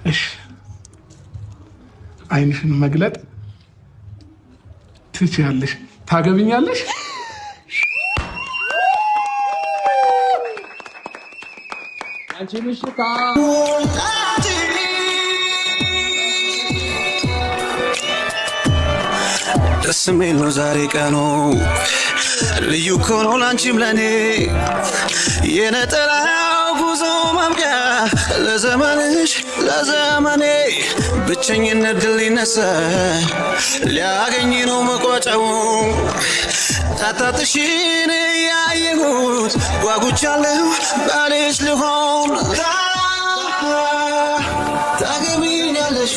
እሺ አይንሽን መግለጥ ትችያለሽ። ታገብኛለሽ? አንቺ ምሽታ ደስ የሚል ነው ዛሬ ቀኑ ልዩ ኮኖ ላንቺም ለኔ የነጠላው ጉዞ ማብቂያ ለዘመንሽ ለዘመኔ ብቸኝነት ድል ይነሳ ሊያገኝ ነው መቋጫው ታታትሽን ያየሁት ጓጉቻለሁ ባልሽ ልሆን ታገቢኛለሽ